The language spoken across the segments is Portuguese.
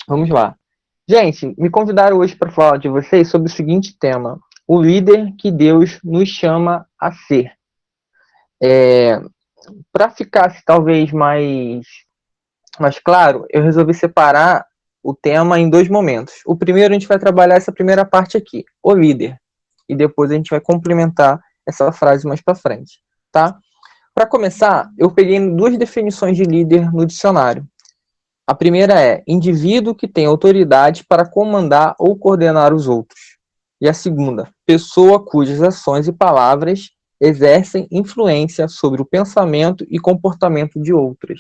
Vamos lá. Gente, me convidaram hoje para falar de vocês sobre o seguinte tema: o líder que Deus nos chama a ser. Para ficar talvez mais claro, eu resolvi separar o tema em dois momentos. O primeiro, a gente vai trabalhar essa primeira parte aqui, o líder, e depois a gente vai complementar essa frase mais para frente, tá? Para começar, eu peguei duas definições de líder no dicionário. A primeira é indivíduo que tem autoridade para comandar ou coordenar os outros. E a segunda, pessoa cujas ações e palavras exercem influência sobre o pensamento e comportamento de outras.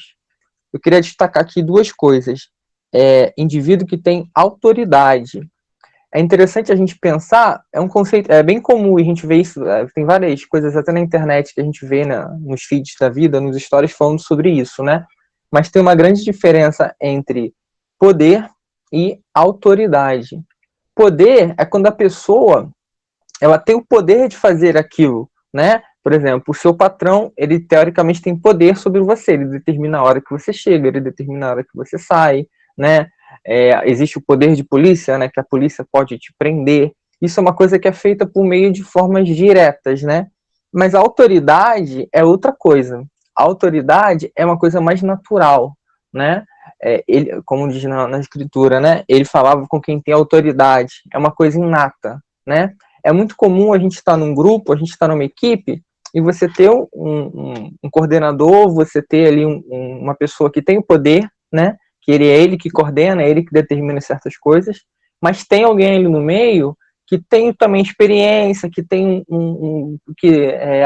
Eu queria destacar aqui duas coisas. Indivíduo que tem autoridade. É interessante a gente pensar, é um conceito, é bem comum a gente ver isso, tem várias coisas até na internet que a gente vê nos feeds da vida, nos stories falando sobre isso, né? Mas tem uma grande diferença entre poder e autoridade. Poder é quando a pessoa ela tem o poder de fazer aquilo, né? Por exemplo, o seu patrão, ele teoricamente tem poder sobre você, ele determina a hora que você chega, ele determina a hora que você sai, né? Existe o poder de polícia, né? Que a polícia pode te prender. Isso é uma coisa que é feita por meio de formas diretas, né? Mas a autoridade é outra coisa. A autoridade é uma coisa mais natural, né? Ele, como diz na escritura, né? Ele falava com quem tem autoridade. É uma coisa inata, né? É muito comum a gente estar num grupo, a gente estar numa equipe, e você ter um coordenador, você ter ali uma pessoa que tem o poder, né? Que ele que coordena, ele que determina certas coisas, mas tem alguém ali no meio que tem também experiência, que tem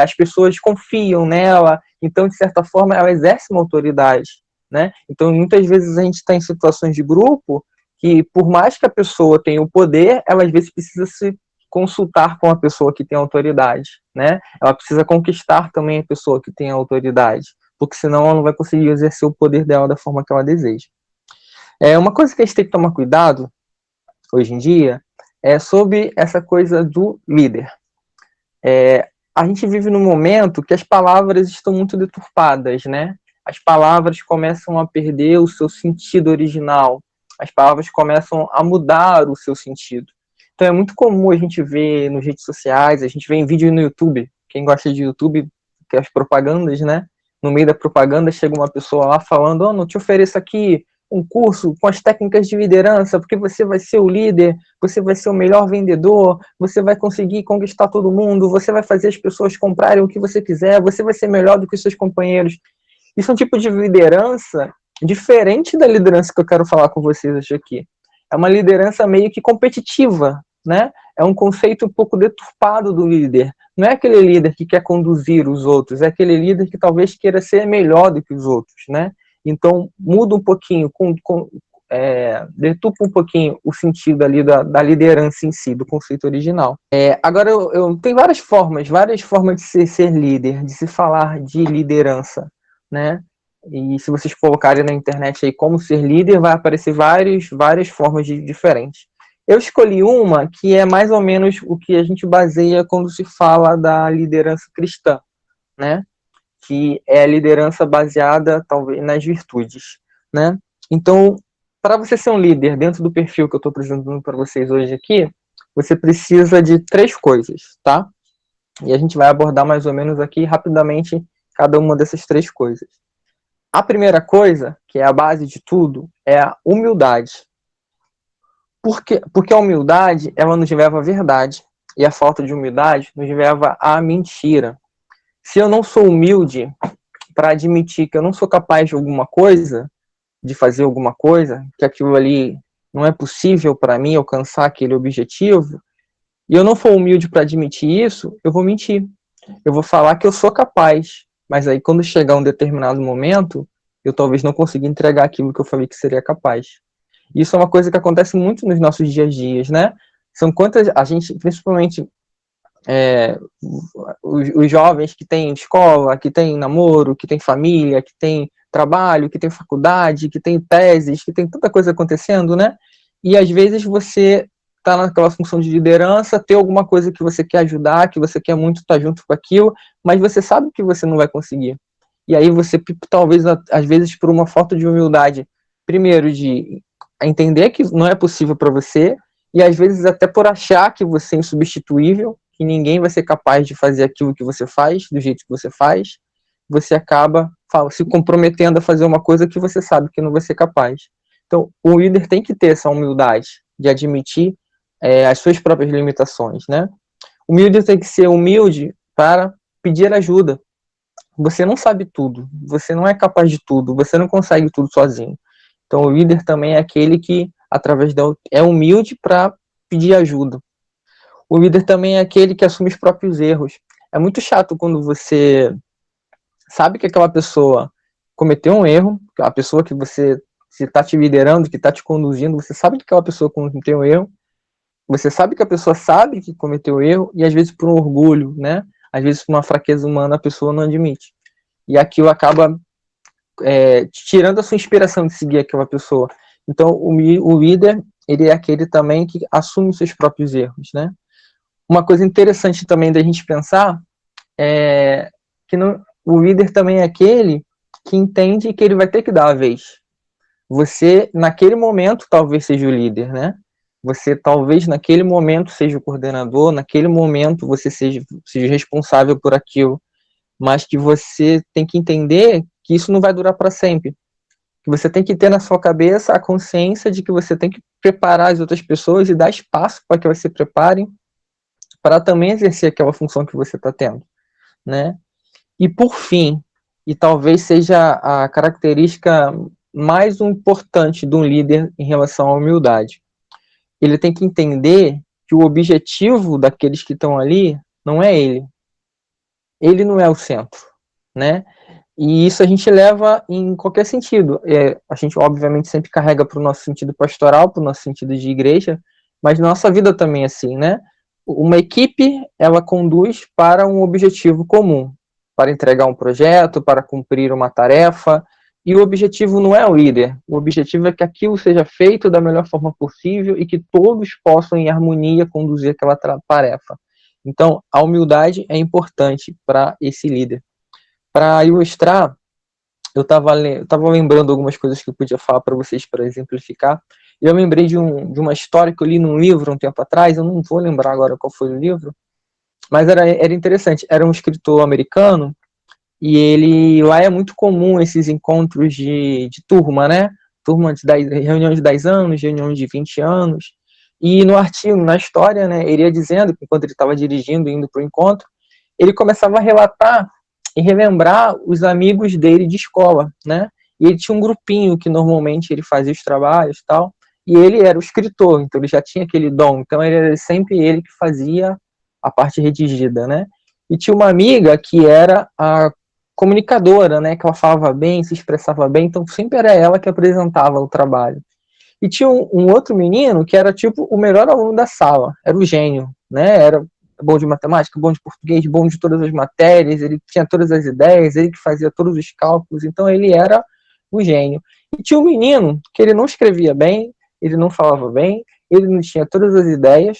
as pessoas confiam nela, então de certa forma ela exerce uma autoridade, né? Então muitas vezes a gente está em situações de grupo que por mais que a pessoa tenha o poder, ela às vezes precisa se consultar com a pessoa que tem autoridade, né? Ela precisa conquistar também a pessoa que tem autoridade, porque senão ela não vai conseguir exercer o poder dela da forma que ela deseja. Uma coisa que a gente tem que tomar cuidado hoje em dia é sobre essa coisa do líder. A gente vive num momento que as palavras estão muito deturpadas, né? As palavras começam a perder o seu sentido original, as palavras começam a mudar o seu sentido. Então é muito comum a gente ver nas redes sociais, a gente vê em vídeo no YouTube, quem gosta de YouTube, que é as propagandas, né? No meio da propaganda chega uma pessoa lá falando, oh, não te ofereço aqui um curso com as técnicas de liderança, porque você vai ser o líder, você vai ser o melhor vendedor, você vai conseguir conquistar todo mundo, você vai fazer as pessoas comprarem o que você quiser, você vai ser melhor do que os seus companheiros. Isso é um tipo de liderança diferente da liderança que eu quero falar com vocês hoje aqui. É uma liderança meio que competitiva, né? É um conceito um pouco deturpado do líder. Não é aquele líder que quer conduzir os outros, é aquele líder que talvez queira ser melhor do que os outros, né? Então, muda um pouquinho, deturpa um pouquinho o sentido ali da liderança em si, do conceito original. Agora, tem várias formas de ser líder, de se falar de liderança, né? E se vocês colocarem na internet aí como ser líder, vai aparecer várias formas diferentes. Eu escolhi uma que é mais ou menos o que a gente baseia quando se fala da liderança cristã, né? Que é a liderança baseada, talvez, nas virtudes, né? Então, para você ser um líder dentro do perfil que eu estou apresentando para vocês hoje aqui, você precisa de três coisas, tá? E a gente vai abordar mais ou menos aqui rapidamente cada uma dessas três coisas. A primeira coisa, que é a base de tudo, é a humildade. Porque a humildade, ela nos leva à verdade, e a falta de humildade nos leva à mentira. Se eu não sou humilde para admitir que eu não sou capaz de alguma coisa, de fazer alguma coisa, que aquilo ali não é possível para mim alcançar aquele objetivo, e eu não for humilde para admitir isso, eu vou mentir. Eu vou falar que eu sou capaz, mas aí quando chegar um determinado momento, eu talvez não consiga entregar aquilo que eu falei que seria capaz. Isso é uma coisa que acontece muito nos nossos dias a dias, né? São quantas a gente, principalmente os jovens que têm escola, que têm namoro, que têm família, que têm trabalho, que têm faculdade, que têm teses, que tem tanta coisa acontecendo, né? E às vezes você está naquela função de liderança, ter alguma coisa que você quer ajudar, que você quer muito estar junto com aquilo, mas você sabe que você não vai conseguir. E aí você, talvez, às vezes, por uma falta de humildade, primeiro de a entender que não é possível para você, e às vezes até por achar que você é insubstituível, que ninguém vai ser capaz de fazer aquilo que você faz, do jeito que você acaba se comprometendo a fazer uma coisa que você sabe que não vai ser capaz. Então, o líder tem que ter essa humildade de admitir as suas próprias limitações, né? O líder tem que ser humilde para pedir ajuda. Você não sabe tudo, você não é capaz de tudo, você não consegue tudo sozinho. Então, o líder também é aquele que, é humilde para pedir ajuda. O líder também é aquele que assume os próprios erros. É muito chato quando você sabe que aquela pessoa cometeu um erro, a pessoa que você está te liderando, que está te conduzindo, você sabe que aquela pessoa cometeu um erro, você sabe que a pessoa sabe que cometeu erro, e às vezes por um orgulho, né? Às vezes por uma fraqueza humana, a pessoa não admite. E aquilo acaba tirando a sua inspiração de seguir aquela pessoa. Então, o líder, ele é aquele também que assume os seus próprios erros, né? Uma coisa interessante também da gente pensar é que o líder também é aquele que entende que ele vai ter que dar a vez. Você, naquele momento, talvez seja o líder, né? Você, talvez, naquele momento, seja o coordenador, naquele momento, você seja responsável por aquilo, mas que você tem que entender que isso não vai durar para sempre. Que você tem que ter na sua cabeça a consciência de que você tem que preparar as outras pessoas e dar espaço para que elas se preparem para também exercer aquela função que você está tendo, né? E por fim, e talvez seja a característica mais importante de um líder em relação à humildade, ele tem que entender que o objetivo daqueles que estão ali não é ele. Ele não é o centro, né? E isso a gente leva em qualquer sentido. A gente, obviamente, sempre carrega para o nosso sentido pastoral, para o nosso sentido de igreja, mas na nossa vida também é assim, né? Uma equipe, ela conduz para um objetivo comum, para entregar um projeto, para cumprir uma tarefa, e o objetivo não é o líder, o objetivo é que aquilo seja feito da melhor forma possível e que todos possam, em harmonia, conduzir aquela tarefa. Então, a humildade é importante para esse líder. Para ilustrar, eu estava lembrando algumas coisas que eu podia falar para vocês para exemplificar. E eu lembrei de uma história que eu li num livro um tempo atrás, eu não vou lembrar agora qual foi o livro, mas era interessante. Era um escritor americano, e lá é muito comum esses encontros de turma, né? Turma de reunião de 10 anos, reunião de 20 anos. E no artigo, na história, né, ele ia dizendo que enquanto ele estava dirigindo, indo para o encontro, ele começava a relatar e relembrar os amigos dele de escola, né? E ele tinha um grupinho que normalmente ele fazia os trabalhos e tal, e ele era o escritor, então ele já tinha aquele dom, então era sempre ele que fazia a parte redigida, né? E tinha uma amiga que era a comunicadora, né? Que ela falava bem, se expressava bem, então sempre era ela que apresentava o trabalho. E tinha um outro menino que era tipo o melhor aluno da sala, era o gênio, né? Era bom de matemática, bom de português, bom de todas as matérias, ele tinha todas as ideias, ele que fazia todos os cálculos, então ele era o gênio. E tinha um menino que ele não escrevia bem, ele não falava bem, ele não tinha todas as ideias,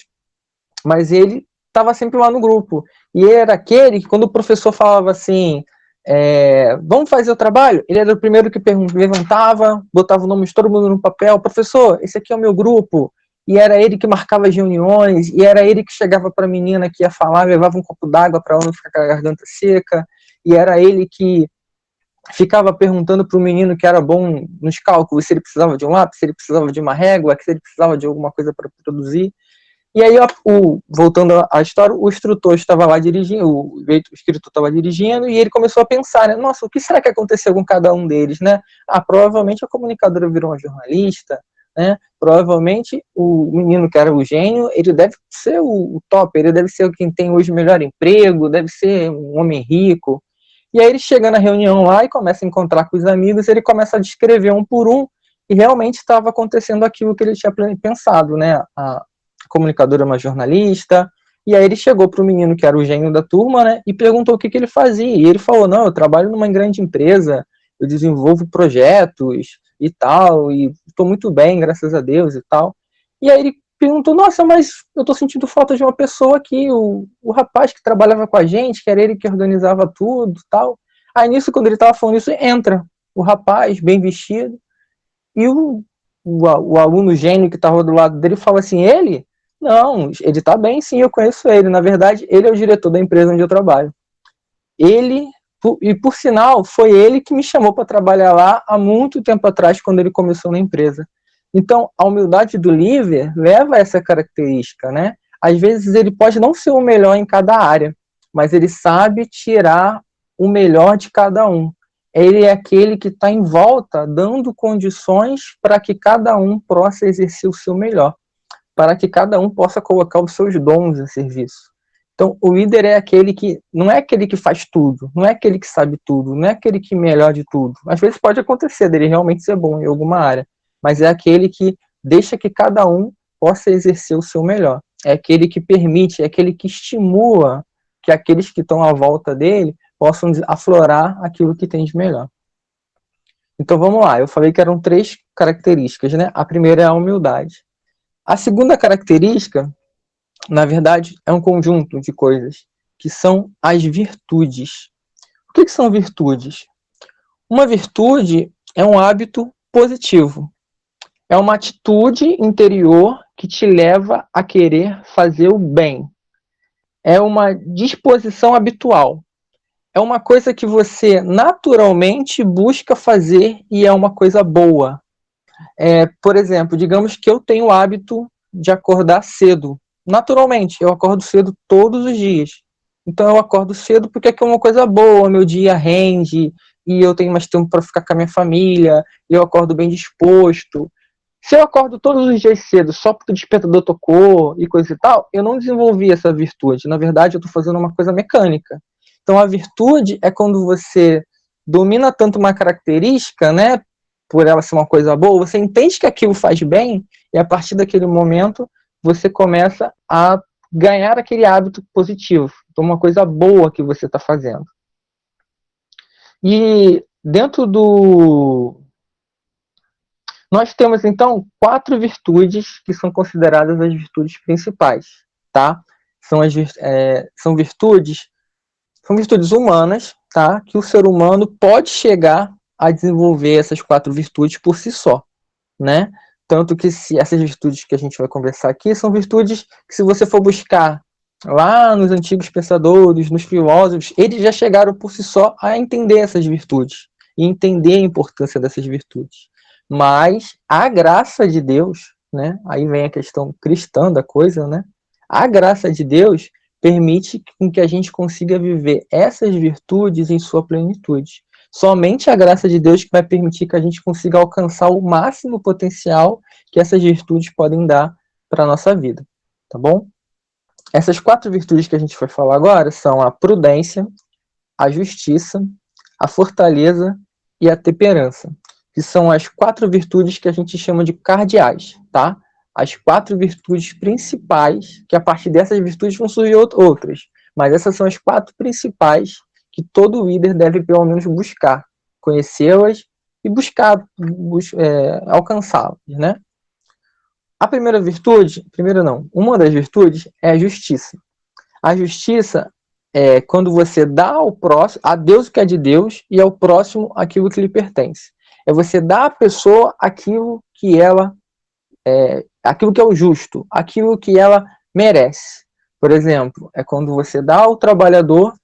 mas ele estava sempre lá no grupo. E ele era aquele que, quando o professor falava assim, vamos fazer o trabalho, ele era o primeiro que levantava, botava o nome de todo mundo no papel, professor, esse aqui é o meu grupo. E era ele que marcava as reuniões, e era ele que chegava para a menina que ia falar, levava um copo d'água para ela não ficar com a garganta seca, e era ele que ficava perguntando para o menino que era bom nos cálculos se ele precisava de um lápis, se ele precisava de uma régua, se ele precisava de alguma coisa para produzir. E aí, voltando à história, o instrutor estava lá dirigindo, o escritor estava dirigindo, e ele começou a pensar, né? Nossa, o que será que aconteceu com cada um deles, né? Provavelmente a comunicadora virou uma jornalista, né? Provavelmente o menino que era o gênio, ele deve ser o top, ele deve ser quem tem hoje o melhor emprego, deve ser um homem rico. E aí ele chega na reunião lá e começa a encontrar com os amigos, ele começa a descrever um por um, e realmente estava acontecendo aquilo que ele tinha pensado, né? A comunicadora é uma jornalista, e aí ele chegou para o menino que era o gênio da turma, né, e perguntou o que ele fazia, e ele falou, não, eu trabalho numa grande empresa, eu desenvolvo projetos e tal, e estou muito bem, graças a Deus e tal. E aí ele perguntou, nossa, mas eu estou sentindo falta de uma pessoa aqui, o rapaz que trabalhava com a gente, que era ele que organizava tudo e tal. Aí nisso, quando ele estava falando isso, entra o rapaz, bem vestido, e o aluno gênio que estava do lado dele fala assim, ele? Não, ele está bem sim, eu conheço ele. Na verdade, ele é o diretor da empresa onde eu trabalho. Ele, e por sinal, foi ele que me chamou para trabalhar lá há muito tempo atrás, quando ele começou na empresa. Então, a humildade do líder leva a essa característica, né? Às vezes ele pode não ser o melhor em cada área, mas ele sabe tirar o melhor de cada um. Ele é aquele que está em volta, dando condições para que cada um possa exercer o seu melhor, para que cada um possa colocar os seus dons em serviço. Então, o líder é aquele que, não é aquele que faz tudo, não é aquele que sabe tudo, não é aquele que melhor de tudo. Às vezes pode acontecer dele realmente ser bom em alguma área, mas é aquele que deixa que cada um possa exercer o seu melhor. É aquele que permite, é aquele que estimula que aqueles que estão à volta dele possam aflorar aquilo que tem de melhor. Então vamos lá, eu falei que eram 3 características, né? A primeira é a humildade. A segunda característica, na verdade, é um conjunto de coisas, que são as virtudes. O que são virtudes? Uma virtude é um hábito positivo. É uma atitude interior que te leva a querer fazer o bem. É uma disposição habitual. É uma coisa que você naturalmente busca fazer e é uma coisa boa. Por exemplo, digamos que eu tenho o hábito de acordar cedo. Naturalmente, eu acordo cedo todos os dias. Então eu acordo cedo porque é uma coisa boa, meu dia rende, e eu tenho mais tempo para ficar com a minha família, e eu acordo bem disposto. Se eu acordo todos os dias cedo só porque o despertador tocou e coisa e tal, eu não desenvolvi essa virtude. Na verdade, eu estou fazendo uma coisa mecânica. Então a virtude é quando você domina tanto uma característica, né, por ela ser uma coisa boa, você entende que aquilo faz bem, e a partir daquele momento você começa a ganhar aquele hábito positivo. Então, uma coisa boa que você está fazendo. E dentro do... Nós temos, então, 4 virtudes que são consideradas as virtudes principais, tá? São virtudes humanas, tá? Que o ser humano pode chegar a desenvolver essas 4 virtudes por si só, né? Tanto que essas virtudes que a gente vai conversar aqui são virtudes que, se você for buscar lá nos antigos pensadores, nos filósofos, eles já chegaram por si só a entender essas virtudes e entender a importância dessas virtudes. Mas a graça de Deus, né? Aí vem a questão cristã da coisa, né? A graça de Deus permite que a gente consiga viver essas virtudes em sua plenitude. Somente a graça de Deus que vai permitir que a gente consiga alcançar o máximo potencial que essas virtudes podem dar para a nossa vida, tá bom? Essas 4 virtudes que a gente vai falar agora são a prudência, a justiça, a fortaleza e a temperança, que são as 4 virtudes que a gente chama de cardeais, tá? As 4 virtudes principais, que a partir dessas virtudes vão surgir outras, mas essas são as 4 principais que todo líder deve pelo menos buscar, conhecê-las e buscar alcançá-las, né? A primeira virtude, uma das virtudes é a justiça. A justiça é quando você dá ao próximo, a Deus o que é de Deus e ao próximo aquilo que lhe pertence. É você dar à pessoa aquilo que aquilo que é o justo, aquilo que ela merece. Por exemplo, é quando você dá ao trabalhador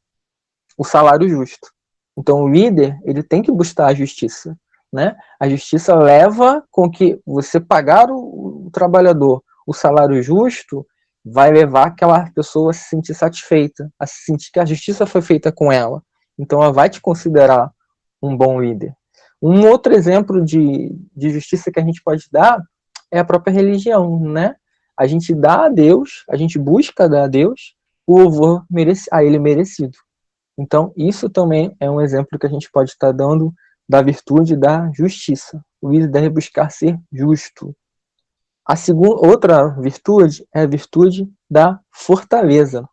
o salário justo. Então, o líder, ele tem que buscar a justiça, né? A justiça leva com que você pagar o trabalhador o salário justo, vai levar aquela pessoa a se sentir satisfeita, a se sentir que a justiça foi feita com ela. Então, ela vai te considerar um bom líder. Um outro exemplo de justiça que a gente pode dar é a própria religião, né? A gente dá a Deus, a gente busca dar a Deus o louvor a ele merecido. Então, isso também é um exemplo que a gente pode estar dando da virtude da justiça. O líder deve buscar ser justo. A outra virtude é a virtude da fortaleza.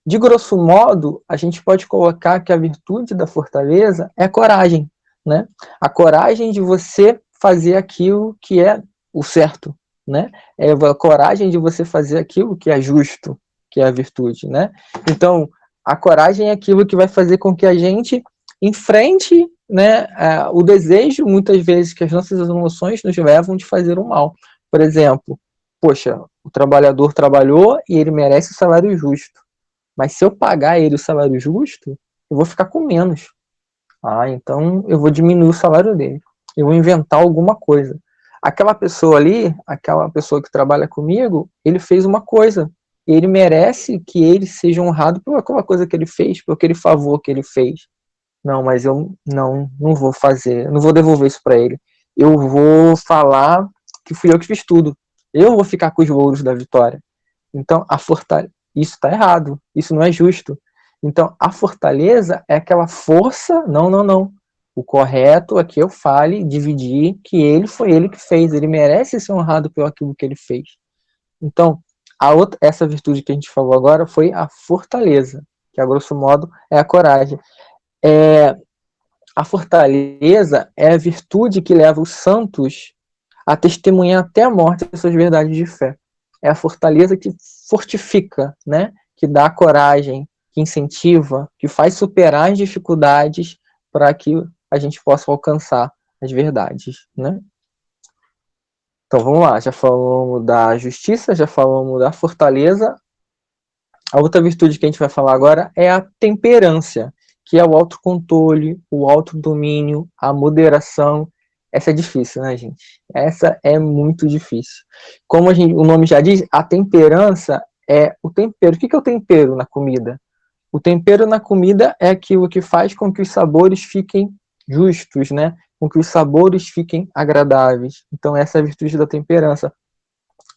De grosso modo, a gente pode colocar que a virtude da fortaleza é a coragem, né? A coragem de você fazer aquilo que é o certo, né? É a coragem de você fazer aquilo que é justo, que é a virtude, né? Então, a coragem é aquilo que vai fazer com que a gente enfrente né, o desejo, muitas vezes, que as nossas emoções nos levam de fazer o mal. Por exemplo, poxa, o trabalhador trabalhou e ele merece o salário justo. Mas se eu pagar ele o salário justo, eu vou ficar com menos. Ah, então eu vou diminuir o salário dele. Eu vou inventar alguma coisa. Aquela pessoa ali, aquela pessoa que trabalha comigo, ele fez uma coisa. Ele merece que ele seja honrado por aquela coisa que ele fez, por aquele favor que ele fez. Não, mas eu não vou fazer, não vou devolver isso para ele. Eu vou falar que fui eu que fiz tudo. Eu vou ficar com os louros da vitória. Então, isso está errado, isso não é justo. Então, a fortaleza é aquela força, não. O correto é que eu fale, dividir, que foi ele que fez, ele merece ser honrado pelo aquilo que ele fez. Então, essa virtude que a gente falou agora foi a fortaleza, que a grosso modo é a coragem. A fortaleza é a virtude que leva os santos a testemunhar até a morte as suas verdades de fé. É a fortaleza que fortifica, né? Que dá coragem, que incentiva, que faz superar as dificuldades para que a gente possa alcançar as verdades, né? Então vamos lá, já falamos da justiça, já falamos da fortaleza. A outra virtude que a gente vai falar agora é a temperância, que é o autocontrole, o autodomínio, a moderação. Essa é difícil, né, gente? Essa é muito difícil. Como o nome já diz, a temperança é o tempero. O que é o tempero na comida? O tempero na comida é aquilo que faz com que os sabores fiquem justos, né? Com que os sabores fiquem agradáveis. Então, essa é a virtude da temperança.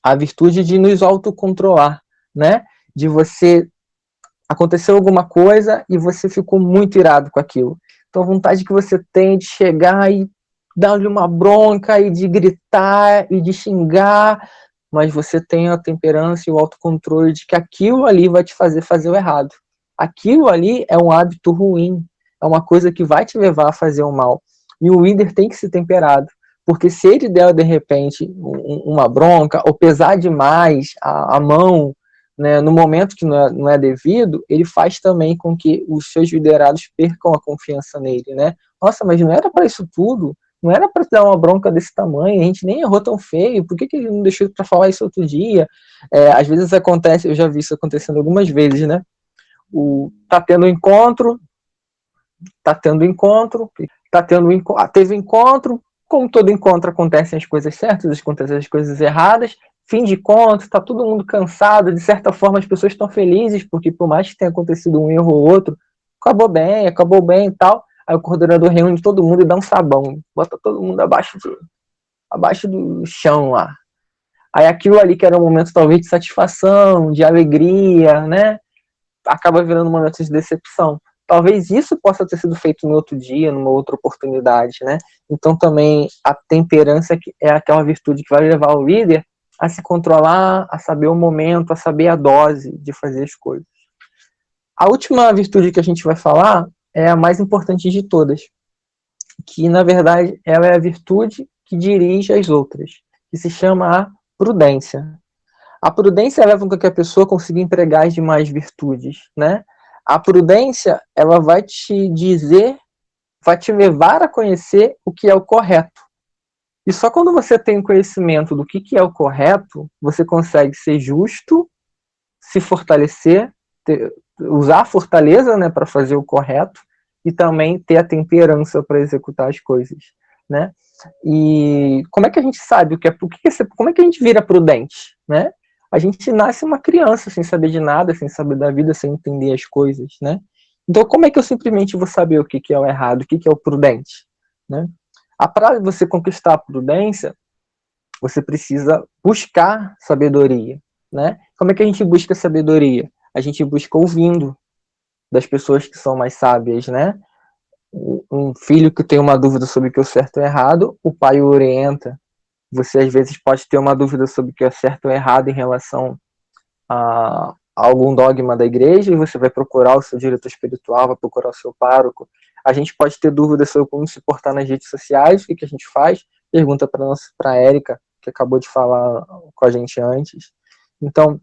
A virtude de nos autocontrolar, né? De você aconteceu alguma coisa e você ficou muito irado com aquilo. Então, a vontade que você tem de chegar e dar-lhe uma bronca e de gritar e de xingar, mas você tem a temperança e o autocontrole de que aquilo ali vai te fazer o errado. Aquilo ali é um hábito ruim, é uma coisa que vai te levar a fazer o mal. E o líder tem que ser temperado, porque se ele der, de repente, uma bronca, ou pesar demais a mão, né, no momento que não é devido, ele faz também com que os seus liderados percam a confiança nele, né? Nossa, mas não era para isso tudo? Não era para dar uma bronca desse tamanho? A gente nem errou tão feio. Por que ele não deixou para falar isso outro dia? Às vezes acontece, eu já vi isso acontecendo algumas vezes, né? Tá tendo encontro, teve encontro, como todo encontro acontecem as coisas certas, acontecem as coisas erradas, fim de conta, está todo mundo cansado, de certa forma as pessoas estão felizes, porque por mais que tenha acontecido um erro ou outro, acabou bem e tal, aí o coordenador reúne todo mundo e dá um sabão, bota todo mundo abaixo do chão lá. Aí aquilo ali que era um momento talvez de satisfação, de alegria, né, acaba virando um momento de decepção. Talvez isso possa ter sido feito no outro dia, numa outra oportunidade, né? Então também a temperança é aquela virtude que vai levar o líder a se controlar, a saber o momento, a saber a dose de fazer as coisas. A última virtude que a gente vai falar é a mais importante de todas, que na verdade ela é a virtude que dirige as outras, que se chama a prudência. A prudência leva com que a pessoa consiga empregar as demais virtudes, né? A prudência, ela vai te dizer, vai te levar a conhecer o que é o correto. E só quando você tem conhecimento do que é o correto, você consegue ser justo, se fortalecer, usar a fortaleza, né, para fazer o correto e também ter a temperança para executar as coisas, né? E como é que a gente sabe como é que a gente vira prudente, né? A gente nasce uma criança sem saber de nada, sem saber da vida, sem entender as coisas, né? Então, como é que eu simplesmente vou saber o que é o errado, o que é o prudente, né? Para você conquistar a prudência, você precisa buscar sabedoria, né? Como é que a gente busca sabedoria? A gente busca ouvindo das pessoas que são mais sábias, né? Um filho que tem uma dúvida sobre o que é certo ou errado, o pai o orienta. Você às vezes pode ter uma dúvida sobre o que é certo ou errado em relação a algum dogma da igreja, e você vai procurar o seu diretor espiritual, vai procurar o seu pároco. A gente pode ter dúvidas sobre como se portar nas redes sociais, o que a gente faz? Pergunta para a Érica, que acabou de falar com a gente antes. Então,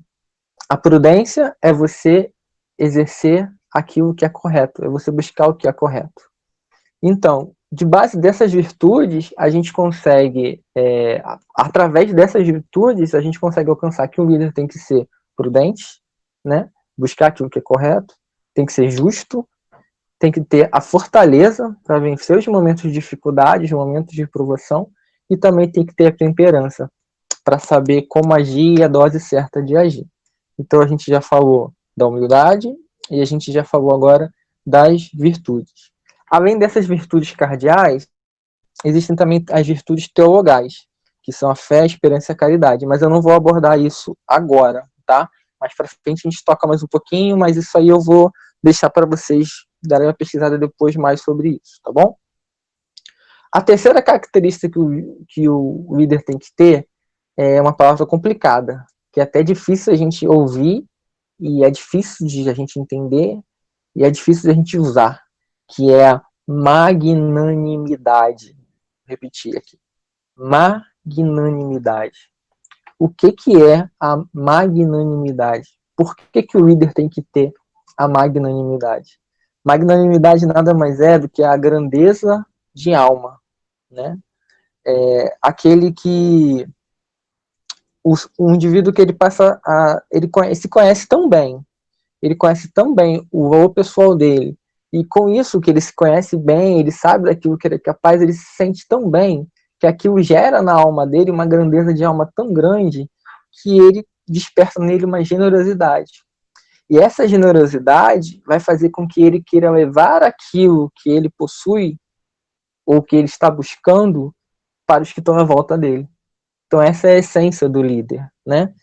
a prudência é você exercer aquilo que é correto, é você buscar o que é correto. Então, de base dessas virtudes, a gente consegue, através dessas virtudes, a gente consegue alcançar que o líder tem que ser prudente, né? Buscar aquilo que é correto, tem que ser justo, tem que ter a fortaleza para vencer os momentos de dificuldade, os momentos de provação, e também tem que ter a temperança para saber como agir e a dose certa de agir. Então a gente já falou da humildade e a gente já falou agora das virtudes. Além dessas virtudes cardeais, existem também as virtudes teologais, que são a fé, a esperança e a caridade, mas eu não vou abordar isso agora, tá? Mais para frente a gente toca mais um pouquinho, mas isso aí eu vou deixar para vocês darem uma pesquisada depois mais sobre isso, tá bom? A terceira característica que o líder tem que ter é uma palavra complicada, que é até difícil a gente ouvir, e é difícil de a gente entender, e é difícil de a gente usar, que é a magnanimidade. Vou repetir aqui. Magnanimidade. O que é a magnanimidade? Por que o líder tem que ter a magnanimidade? Magnanimidade nada mais é do que a grandeza de alma, né? Aquele que o indivíduo que ele passa a se conhece tão bem, ele conhece tão bem o valor pessoal dele, e com isso que ele se conhece bem, ele sabe daquilo que ele é capaz, ele se sente tão bem, que aquilo gera na alma dele uma grandeza de alma tão grande, que ele desperta nele uma generosidade. E essa generosidade vai fazer com que ele queira levar aquilo que ele possui, ou que ele está buscando, para os que estão à volta dele. Então essa é a essência do líder, né?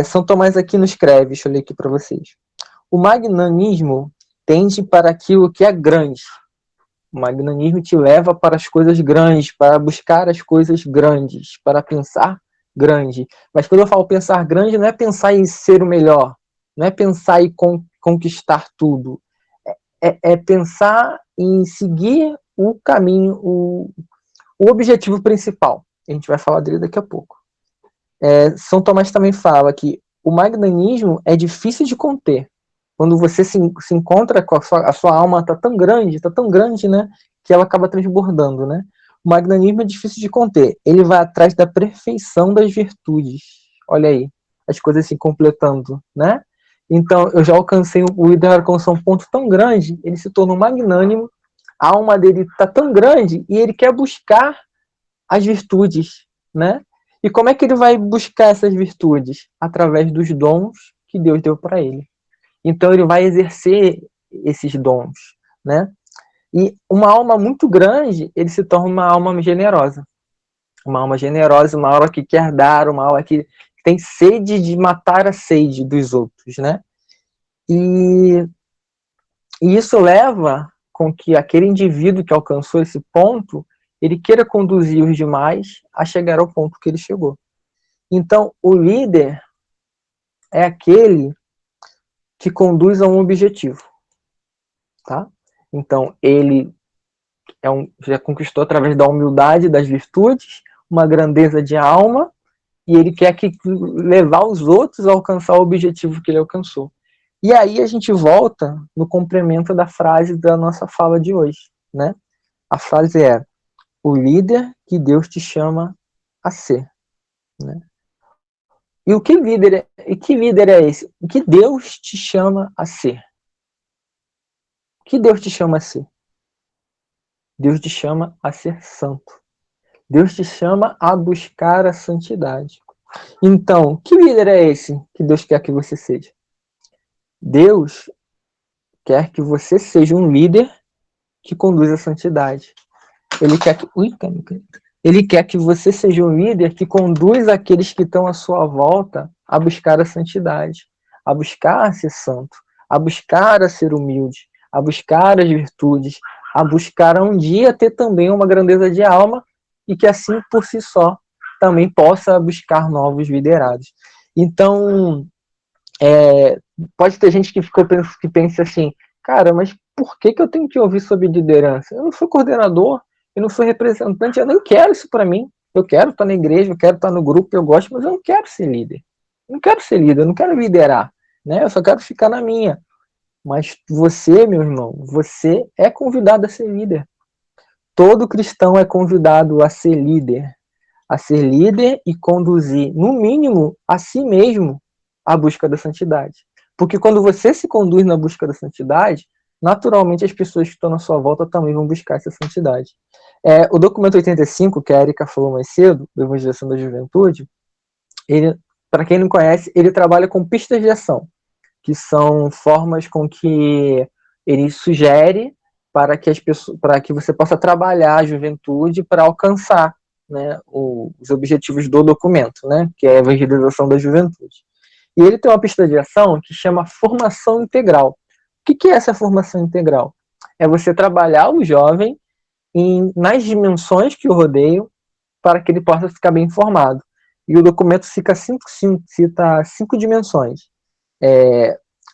São Tomás Aquino escreve, deixa eu ler aqui para vocês. O magnanismo tende para aquilo que é grande. O magnanismo te leva para as coisas grandes, para buscar as coisas grandes, para pensar grande. Mas quando eu falo pensar grande, não é pensar em ser o melhor, não é pensar em conquistar tudo. É pensar em seguir o caminho, o objetivo principal. A gente vai falar dele daqui a pouco. São Tomás também fala que o magnanismo é difícil de conter. Quando você se encontra com a sua alma está tão grande, né, que ela acaba transbordando, né? O magnanismo é difícil de conter. Ele vai atrás da perfeição das virtudes. Olha aí, as coisas se completando, né? Então, eu já alcancei, o líder alcançou um ponto tão grande, ele se tornou magnânimo, a alma dele está tão grande e ele quer buscar as virtudes, né? E como é que ele vai buscar essas virtudes? Através dos dons que Deus deu para ele. Então ele vai exercer esses dons, né? E uma alma muito grande, ele se torna uma alma generosa. Uma alma generosa, uma alma que quer dar, uma alma que tem sede de matar a sede dos outros, né? E isso leva com que aquele indivíduo que alcançou esse ponto, ele queira conduzir os demais a chegar ao ponto que ele chegou. Então, o líder é aquele que conduz a um objetivo, tá? Então, ele já conquistou através da humildade, das virtudes, uma grandeza de alma, e ele quer levar os outros a alcançar o objetivo que ele alcançou. E aí a gente volta no complemento da frase da nossa fala de hoje, né? A frase é: o líder que Deus te chama a ser, né? E que líder é esse? O que Deus te chama a ser? O que Deus te chama a ser? Deus te chama a ser santo. Deus te chama a buscar a santidade. Então, que líder é esse que Deus quer que você seja? Deus quer que você seja um líder que conduz a santidade. Ele quer que você seja um líder que conduz aqueles que estão à sua volta a buscar a santidade, a buscar a ser santo, a buscar a ser humilde, a buscar as virtudes, a buscar um dia ter também uma grandeza de alma e que assim por si só também possa buscar novos liderados. Então, pode ter gente que pensa assim, cara, mas por que eu tenho que ouvir sobre liderança? Eu não sou coordenador, eu não sou representante, eu nem quero isso para mim. Eu quero estar na igreja, eu quero estar no grupo, eu gosto, mas eu não quero ser líder. Eu não quero ser líder, eu não quero liderar, né? Eu só quero ficar na minha. Mas você, meu irmão, você é convidado a ser líder. todo cristão é convidado a ser líder e conduzir, no mínimo, a si mesmo à busca da santidade. Porque quando você se conduz na busca da santidade, naturalmente as pessoas que estão na sua volta também vão buscar essa santidade. O documento 85, que a Erika falou mais cedo, da Evangelização da Juventude, ele, para quem não conhece, ele trabalha com pistas de ação, que são formas com que ele sugere para que, para que você possa trabalhar a juventude para alcançar, né, os objetivos do documento, né, que é a evangelização da juventude. E ele tem uma pista de ação que chama formação integral. O que é essa formação integral? É você trabalhar o jovem nas dimensões que o rodeiam para que ele possa ficar bem informado. E o documento cita 5 dimensões.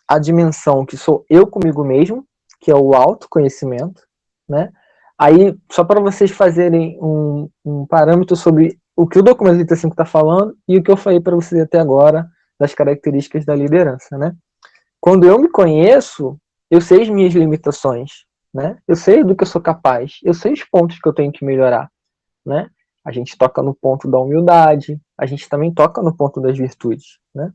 A dimensão que sou eu comigo mesmo, que é o autoconhecimento, né? Aí, só para vocês fazerem um parâmetro sobre o que o documento 35 está falando e o que eu falei para vocês até agora das características da liderança, né? Quando eu me conheço, eu sei as minhas limitações, né? Eu sei do que eu sou capaz, eu sei os pontos que eu tenho que melhorar, né? A gente toca no ponto da humildade, a gente também toca no ponto das virtudes, né?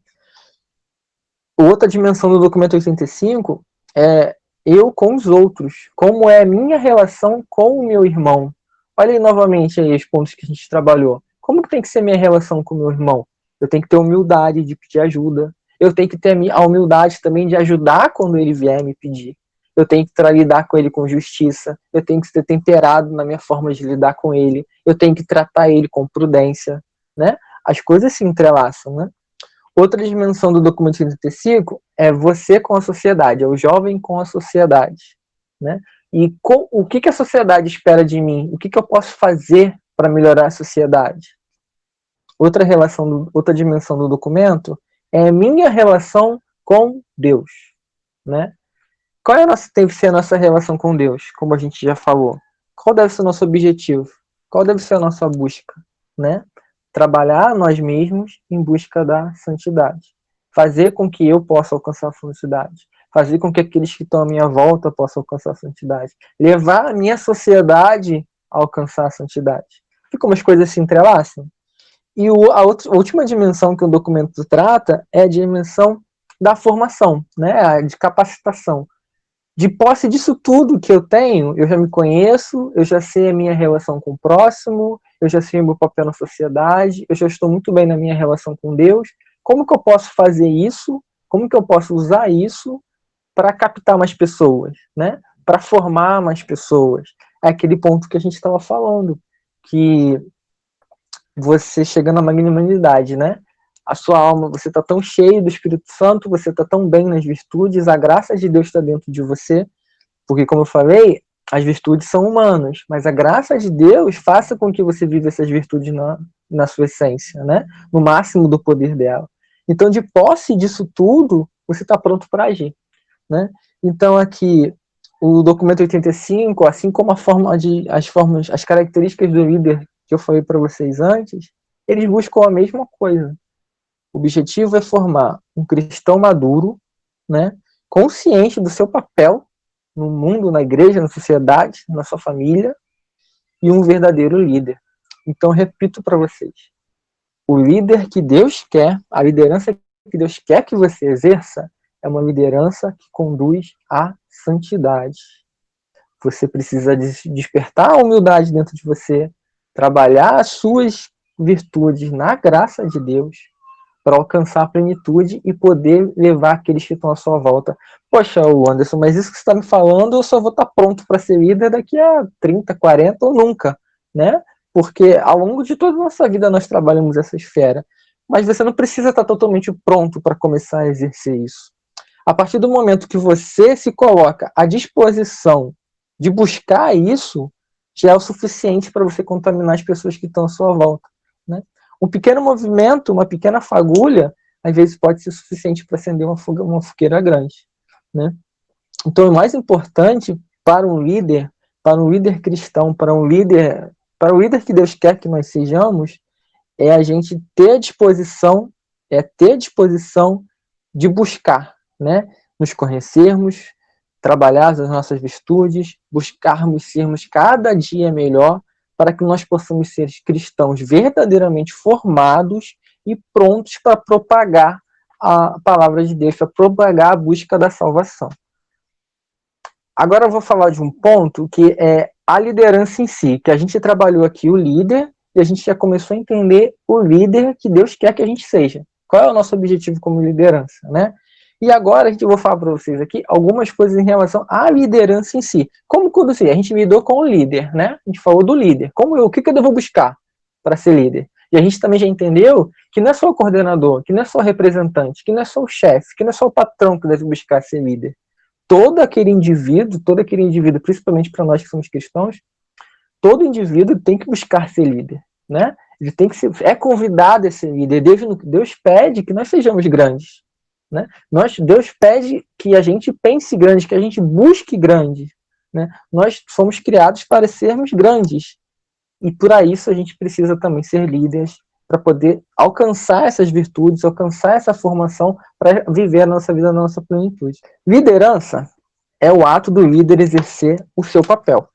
Outra dimensão do documento 85 é eu com os outros, como é a minha relação com o meu irmão. Olha aí novamente aí os pontos que a gente trabalhou. Como que tem que ser minha relação com o meu irmão? Eu tenho que ter humildade de pedir ajuda. Eu tenho que ter a humildade também de ajudar quando ele vier me pedir. Eu tenho que lidar com ele com justiça. Eu tenho que ser temperado na minha forma de lidar com ele. Eu tenho que tratar ele com prudência, né? As coisas se entrelaçam, né? Outra dimensão do documento 35 é você com a sociedade, é o jovem com a sociedade, né? E o que a sociedade espera de mim? O que eu posso fazer para melhorar a sociedade? Outra dimensão do documento é a minha relação com Deus, né? Qual deve ser a nossa relação com Deus, como a gente já falou? Qual deve ser o nosso objetivo? Qual deve ser a nossa busca, né? Trabalhar nós mesmos em busca da santidade. Fazer com que eu possa alcançar a santidade. Fazer com que aqueles que estão à minha volta possam alcançar a santidade. Levar a minha sociedade a alcançar a santidade. E como as coisas se entrelaçam. E a última dimensão que o documento trata é a dimensão da formação, né? De capacitação. De posse disso tudo que eu tenho, eu já me conheço, eu já sei a minha relação com o próximo, eu já sei o meu papel na sociedade, eu já estou muito bem na minha relação com Deus. Como que eu posso fazer isso? Como que eu posso usar isso para captar mais pessoas, né? Para formar mais pessoas? É aquele ponto que a gente estava falando, que você chega na magnanimidade, né? A sua alma, você está tão cheio do Espírito Santo, você está tão bem nas virtudes, a graça de Deus está dentro de você, porque, como eu falei, as virtudes são humanas, mas a graça de Deus faça com que você viva essas virtudes na sua essência, né? No máximo do poder dela. Então, de posse disso tudo, você está pronto para agir, né? Então, aqui, o documento 85, assim como as características do líder que eu falei para vocês antes, eles buscam a mesma coisa. O objetivo é formar um cristão maduro, né? Consciente do seu papel no mundo, na igreja, na sociedade, na sua família, e um verdadeiro líder. Então, repito para vocês, o líder que Deus quer, a liderança que Deus quer que você exerça, é uma liderança que conduz à santidade. Você precisa despertar a humildade dentro de você, trabalhar as suas virtudes na graça de Deus, para alcançar a plenitude e poder levar aqueles que estão à sua volta. Poxa, Anderson, mas isso que você está me falando, eu só vou estar pronto para ser líder daqui a 30, 40 ou nunca, né? Porque ao longo de toda a nossa vida nós trabalhamos essa esfera. Mas você não precisa estar totalmente pronto para começar a exercer isso. A partir do momento que você se coloca à disposição de buscar isso, já é o suficiente para você contaminar as pessoas que estão à sua volta, né? Um pequeno movimento, uma pequena fagulha, às vezes pode ser suficiente para acender uma fogueira grande, né? Então, o mais importante para um líder cristão, para o líder que Deus quer que nós sejamos, é a gente ter disposição, de buscar, né? Nos conhecermos, trabalhar as nossas virtudes, buscarmos sermos cada dia melhor, para que nós possamos ser cristãos verdadeiramente formados e prontos para propagar a palavra de Deus, para propagar a busca da salvação. Agora eu vou falar de um ponto que é a liderança em si, que a gente trabalhou aqui o líder, e a gente já começou a entender o líder que Deus quer que a gente seja. Qual é o nosso objetivo como liderança, né? E agora a gente vai falar para vocês aqui algumas coisas em relação à liderança em si. Como conduzir? A gente lidou com o líder, né? A gente falou do líder. O que eu devo buscar para ser líder? E a gente também já entendeu que não é só o coordenador, que não é só o representante, que não é só o chefe, que não é só o patrão que deve buscar ser líder. Todo aquele indivíduo, principalmente para nós que somos cristãos, todo indivíduo tem que buscar ser líder, né? Ele tem que é convidado a ser líder. Deus pede que nós sejamos grandes, né? Deus pede que a gente pense grande, que a gente busque grande, né? Nós somos criados para sermos grandes. E por isso a gente precisa também ser líderes para poder alcançar essas virtudes, alcançar essa formação para viver a nossa vida na nossa plenitude. Liderança é o ato do líder exercer o seu papel,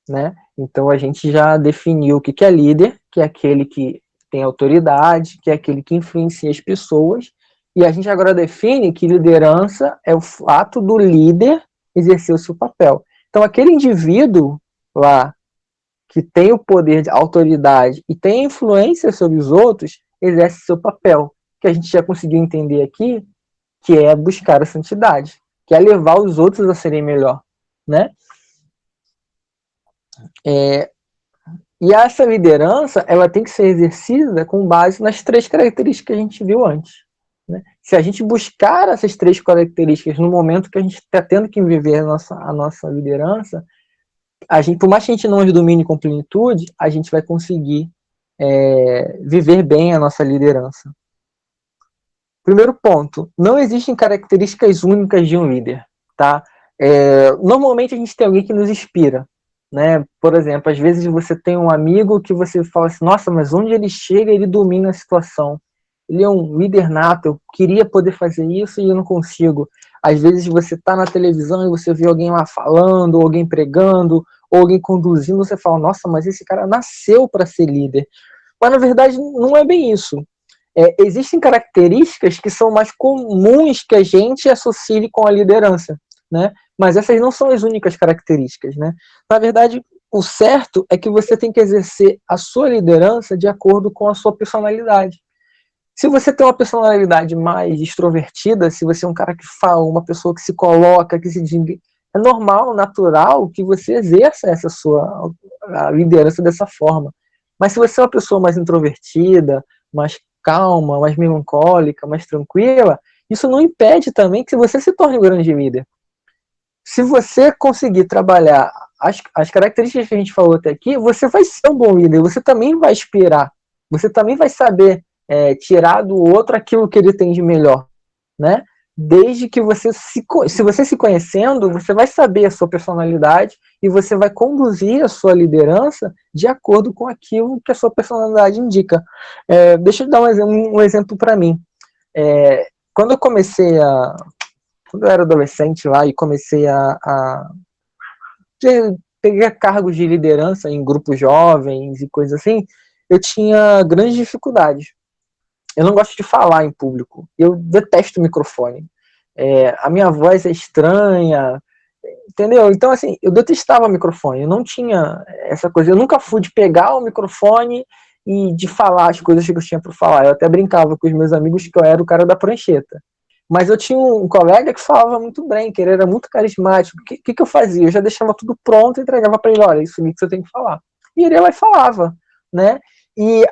né? Então a gente já definiu o que é líder, que é aquele que tem autoridade, que é aquele que influencia as pessoas, e a gente agora define que liderança é o ato do líder exercer o seu papel. Então aquele indivíduo lá que tem o poder de autoridade e tem influência sobre os outros, exerce seu papel, que a gente já conseguiu entender aqui, que é buscar a santidade, que é levar os outros a serem melhor, né? E essa liderança, ela tem que ser exercida com base nas 3 características que a gente viu antes, né? Se a gente buscar essas 3 características no momento que a gente está tendo que viver a nossa liderança, por mais que a gente não as domine com plenitude, a gente vai conseguir viver bem a nossa liderança. Primeiro ponto, não existem características únicas de um líder, tá? Normalmente a gente tem alguém que nos inspira, né? Por exemplo, às vezes você tem um amigo que você fala assim, nossa, mas onde ele chega, ele domina a situação. Ele é um líder nato, eu queria poder fazer isso e eu não consigo. Às vezes você está na televisão e você vê alguém lá falando, ou alguém pregando, ou alguém conduzindo, você fala, nossa, mas esse cara nasceu para ser líder. Mas na verdade não é bem isso. Existem características que são mais comuns que a gente associe com a liderança, né? Mas essas não são as únicas características, né? Na verdade, o certo é que você tem que exercer a sua liderança de acordo com a sua personalidade. Se você tem uma personalidade mais extrovertida, se você é um cara que fala, uma pessoa que se coloca, que se diz, é normal, natural que você exerça a liderança dessa forma. Mas se você é uma pessoa mais introvertida, mais calma, mais melancólica, mais tranquila, isso não impede também que você se torne um grande líder. Se você conseguir trabalhar as características que a gente falou até aqui, você vai ser um bom líder, você também vai inspirar, você também vai saber tirar do outro aquilo que ele tem de melhor, né? Desde que se você se conhecendo, você vai saber a sua personalidade e você vai conduzir a sua liderança de acordo com aquilo que a sua personalidade indica. Deixa eu dar um exemplo para mim. Quando eu era adolescente lá e comecei a pegar cargos de liderança em grupos jovens e coisas assim, eu tinha grandes dificuldades. Eu não gosto de falar em público. Eu detesto o microfone. A minha voz é estranha, entendeu? Então, assim, eu detestava o microfone. Eu não tinha essa coisa. Eu nunca fui de pegar o microfone e de falar as coisas que eu tinha para falar. Eu até brincava com os meus amigos que eu era o cara da prancheta. Mas eu tinha um colega que falava muito bem, que ele era muito carismático. O que eu fazia? Eu já deixava tudo pronto e entregava para ele, olha, isso aqui que você tem que falar. E ele ia lá e falava, né? E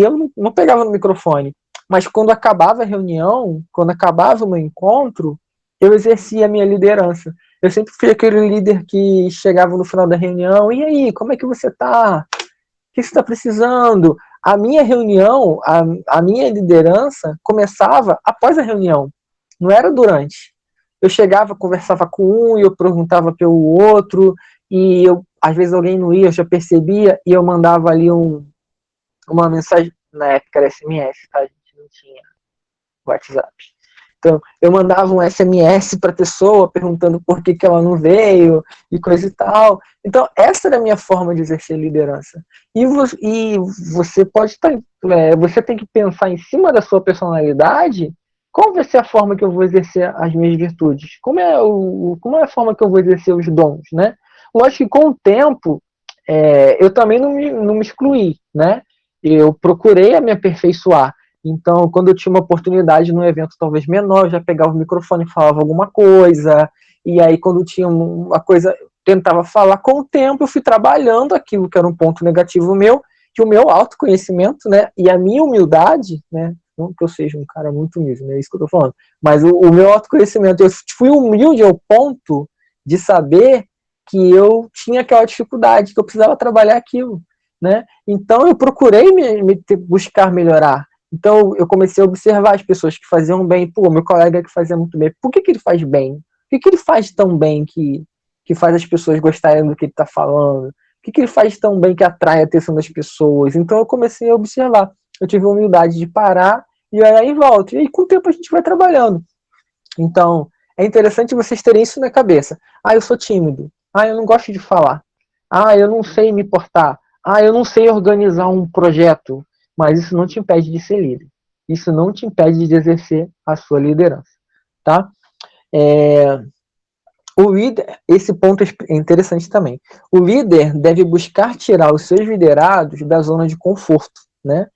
eu não pegava no microfone, mas quando acabava a reunião, quando acabava o meu encontro, eu exercia a minha liderança. Eu sempre fui aquele líder que chegava no final da reunião, e aí, como é que você tá? O que você está precisando? A minha reunião, a minha liderança começava após a reunião, não era durante. Eu chegava, conversava com um, e eu perguntava pelo outro, e às vezes alguém não ia, eu já percebia, e eu mandava ali uma mensagem, na época era SMS, tá? A gente não tinha WhatsApp. Então, eu mandava um SMS para a pessoa perguntando por que ela não veio e coisa e tal. Então, essa era a minha forma de exercer liderança. E você pode estar, você tem que pensar em cima da sua personalidade, qual vai ser a forma que eu vou exercer as minhas virtudes? Como é a forma que eu vou exercer os dons, né? Lógico que com o tempo, eu também não me excluí, né? Eu procurei me aperfeiçoar. Então, quando eu tinha uma oportunidade num evento talvez menor, eu já pegava o microfone e falava alguma coisa. E aí, quando tinha uma coisa, tentava falar. Com o tempo, eu fui trabalhando aquilo que era um ponto negativo meu, que o meu autoconhecimento, né, e a minha humildade, né, não que eu seja um cara muito humilde, não é isso que eu tô falando, mas o meu autoconhecimento, eu fui humilde ao ponto de saber que eu tinha aquela dificuldade, que eu precisava trabalhar aquilo, né? Então, eu procurei buscar melhorar. Então, eu comecei a observar as pessoas que faziam bem. Pô, meu colega que fazia muito bem, por que ele faz bem? Por que ele faz tão bem que faz as pessoas gostarem do que ele está falando? Por que ele faz tão bem que atrai a atenção das pessoas? Então, eu comecei a observar. Eu tive a humildade de parar e olhar em volta. E aí, com o tempo, a gente vai trabalhando. Então, é interessante vocês terem isso na cabeça. Ah, eu sou tímido. Ah, eu não gosto de falar. Ah, eu não sei me portar. Ah, eu não sei organizar um projeto. Mas isso não te impede de ser líder. Isso não te impede de exercer a sua liderança. Tá? O líder, esse ponto é interessante também. O líder deve buscar tirar os seus liderados da zona de conforto, né?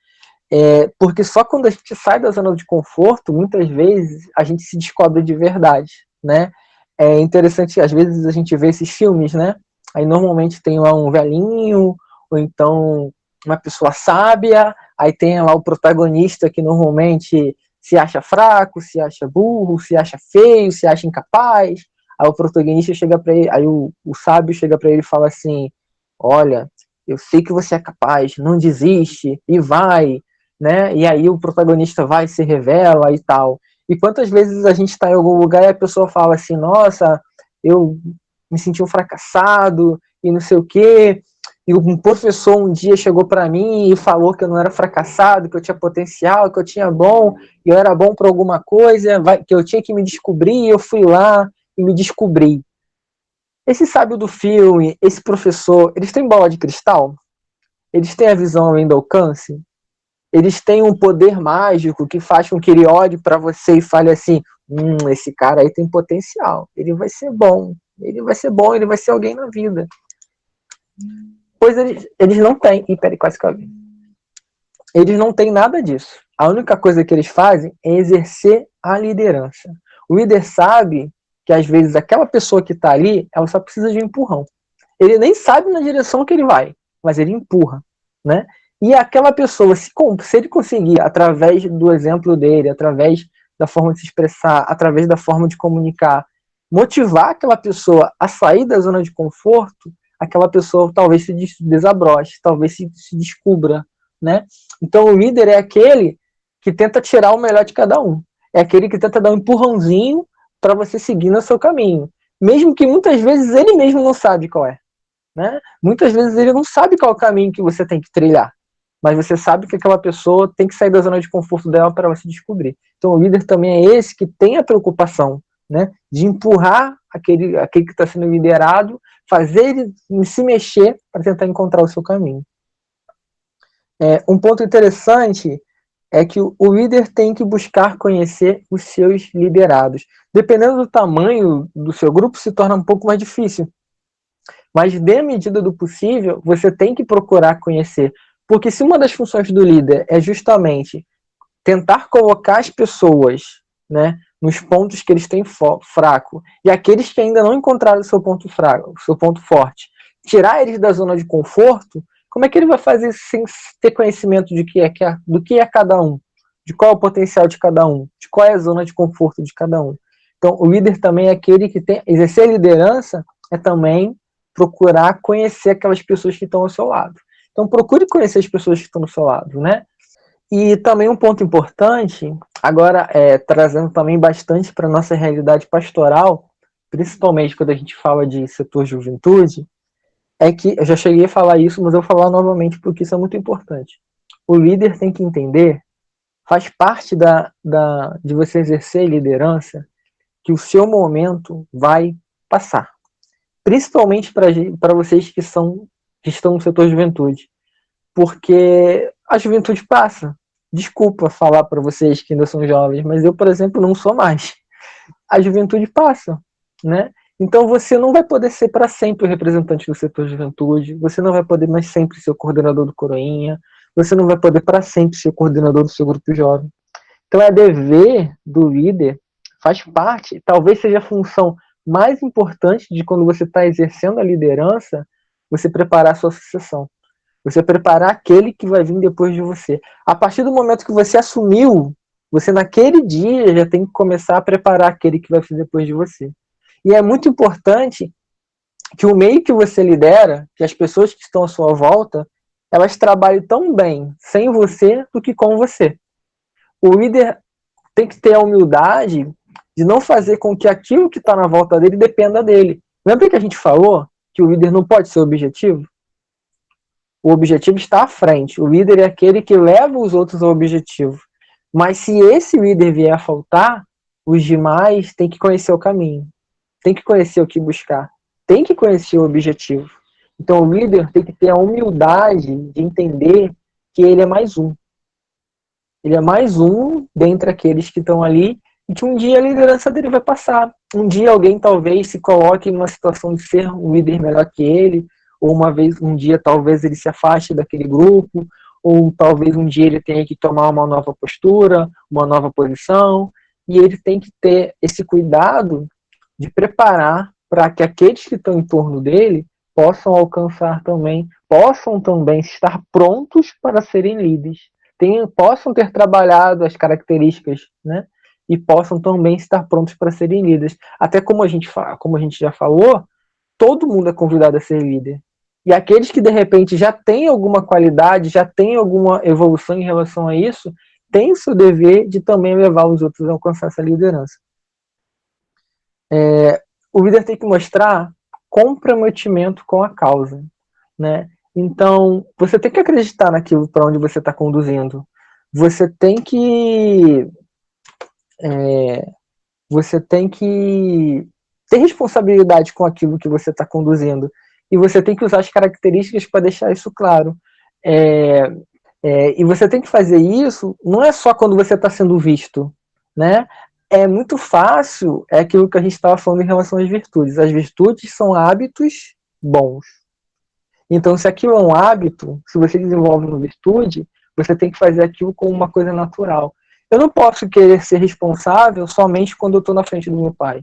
Porque só quando a gente sai da zona de conforto, muitas vezes a gente se descobre de verdade, né? É interessante, às vezes a gente vê esses filmes, né? Aí normalmente tem lá um velhinho, ou então uma pessoa sábia, aí tem lá o protagonista que normalmente se acha fraco, se acha burro, se acha feio, se acha incapaz. Aí o protagonista chega para ele, aí o sábio chega para ele e fala assim: olha, eu sei que você é capaz, não desiste e vai, né? E aí o protagonista vai, se revela e tal. E quantas vezes a gente está em algum lugar e a pessoa fala assim: nossa, eu me senti um fracassado e não sei o quê. E um professor um dia chegou para mim e falou que eu não era fracassado, que eu tinha potencial, que eu tinha bom, e eu era bom para alguma coisa, que eu tinha que me descobrir, e eu fui lá e me descobri. Esse sábio do filme, esse professor, eles têm bola de cristal? Eles têm a visão além do alcance? Eles têm um poder mágico que faz com que ele olhe para você e fale assim: esse cara aí tem potencial, ele vai ser bom, ele vai ser bom, ele vai ser alguém na vida. Pois eles não têm. Ih, peraí, quase que eu vi. Eles não têm nada disso. A única coisa que eles fazem é exercer a liderança. O líder sabe que às vezes aquela pessoa que está ali, ela só precisa de um empurrão. Ele nem sabe na direção que ele vai, mas ele empurra, né? E aquela pessoa, se ele conseguir, através do exemplo dele, através da forma de se expressar, através da forma de comunicar, motivar aquela pessoa a sair da zona de conforto, aquela pessoa talvez se desabroche, talvez se descubra, né? Então o líder é aquele que tenta tirar o melhor de cada um. É aquele que tenta dar um empurrãozinho para você seguir no seu caminho. Mesmo que muitas vezes ele mesmo não sabe qual é. Né? Muitas vezes ele não sabe qual é o caminho que você tem que trilhar, mas você sabe que aquela pessoa tem que sair da zona de conforto dela para ela se descobrir. Então o líder também é esse que tem a preocupação, né, de empurrar aquele que está sendo liderado, fazer ele se mexer para tentar encontrar o seu caminho. Um ponto interessante é que o líder tem que buscar conhecer os seus liderados. Dependendo do tamanho do seu grupo, se torna um pouco mais difícil. Mas, na medida do possível, você tem que procurar conhecer. Porque se uma das funções do líder é justamente tentar colocar as pessoas, né, nos pontos que eles têm fraco, e aqueles que ainda não encontraram o seu ponto fraco, o seu ponto forte, tirar eles da zona de conforto, como é que ele vai fazer sem ter conhecimento do que é cada um, de qual é o potencial de cada um, de qual é a zona de conforto de cada um? Então, o líder também é aquele que tem... Exercer a liderança é também procurar conhecer aquelas pessoas que estão ao seu lado. Então, procure conhecer as pessoas que estão do seu lado, né? E também um ponto importante, agora trazendo também bastante para a nossa realidade pastoral, principalmente quando a gente fala de setor de juventude, é que, eu já cheguei a falar isso, mas eu vou falar novamente porque isso é muito importante. O líder tem que entender Faz parte de você exercer liderança que o seu momento vai passar. Principalmente para vocês que estão no setor de juventude. Porque a juventude passa. Desculpa falar para vocês que ainda são jovens, mas eu, por exemplo, não sou mais. A juventude passa, né? Então você não vai poder ser para sempre o representante do setor de juventude, você não vai poder mais sempre ser o coordenador do Coroinha, você não vai poder para sempre ser o coordenador do seu grupo jovem. Então é dever do líder, faz parte, talvez seja a função mais importante de quando você está exercendo a liderança, você preparar a sua sucessão. Você preparar aquele que vai vir depois de você. A partir do momento que você assumiu, você naquele dia já tem que começar a preparar aquele que vai vir depois de você. E é muito importante que o meio que você lidera, que as pessoas que estão à sua volta, elas trabalhem tão bem sem você do que com você. O líder tem que ter a humildade de não fazer com que aquilo que está na volta dele dependa dele. Lembra que a gente falou que o líder não pode ser objetivo? O objetivo está à frente. O líder é aquele que leva os outros ao objetivo. Mas se esse líder vier a faltar, os demais têm que conhecer o caminho. Tem que conhecer o que buscar. Tem que conhecer o objetivo. Então o líder tem que ter a humildade de entender que ele é mais um. Ele é mais um dentre aqueles que estão ali e que um dia a liderança dele vai passar. Um dia alguém talvez se coloque numa situação de ser um líder melhor que ele, ou um dia talvez ele se afaste daquele grupo, ou talvez um dia ele tenha que tomar uma nova postura, uma nova posição, e ele tem que ter esse cuidado de preparar para que aqueles que estão em torno dele possam alcançar também, possam também estar prontos para serem líderes. Possam ter trabalhado as características, né? E possam também estar prontos para serem líderes. Até como a gente já falou, todo mundo é convidado a ser líder. E aqueles que de repente já têm alguma qualidade, já têm alguma evolução em relação a isso, têm o seu dever de também levar os outros a alcançar essa liderança. O líder tem que mostrar comprometimento com a causa, né? Então, você tem que acreditar naquilo para onde você está conduzindo. Você tem que ter responsabilidade com aquilo que você está conduzindo. E você tem que usar as características para deixar isso claro. E você tem que fazer isso, não é só quando você está sendo visto, né? É muito fácil, é aquilo que a gente estava falando em relação às virtudes. As virtudes são hábitos bons. Então, se aquilo é um hábito, se você desenvolve uma virtude, você tem que fazer aquilo como uma coisa natural. Eu não posso querer ser responsável somente quando eu estou na frente do meu pai.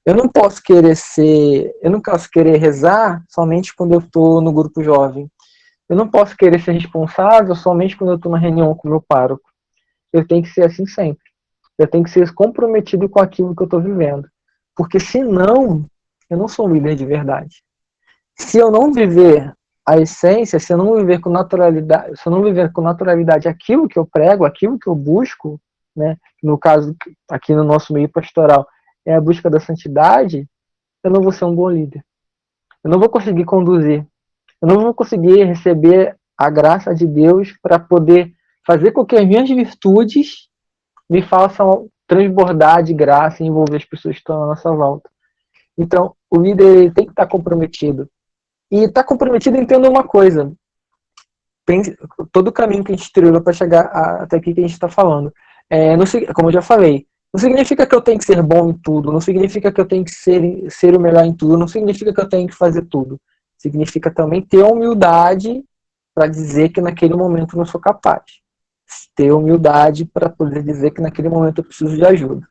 Eu não posso querer rezar somente quando eu estou no grupo jovem. Eu não posso querer ser responsável somente quando eu estou na reunião com o meu pároco. Eu tenho que ser assim sempre. Eu tenho que ser comprometido com aquilo que eu estou vivendo. Porque senão, eu não sou um líder de verdade. Se eu não viver a essência, se eu não viver com naturalidade aquilo que eu prego, aquilo que eu busco, né, no caso aqui no nosso meio pastoral, é a busca da santidade, eu não vou ser um bom líder. Eu não vou conseguir conduzir. Eu não vou conseguir receber a graça de Deus para poder fazer com que as minhas virtudes me façam transbordar de graça e envolver as pessoas que estão à nossa volta. Então, o líder tem que estar comprometido. E estar comprometido, entenda uma coisa. Todo o caminho que a gente trilhou para chegar até aqui que a gente está falando. Como eu já falei, não significa que eu tenho que ser bom em tudo, não significa que eu tenho que ser o melhor em tudo, não significa que eu tenho que fazer tudo. Significa também ter humildade para dizer que naquele momento eu não sou capaz. Ter humildade para poder dizer que naquele momento eu preciso de ajuda.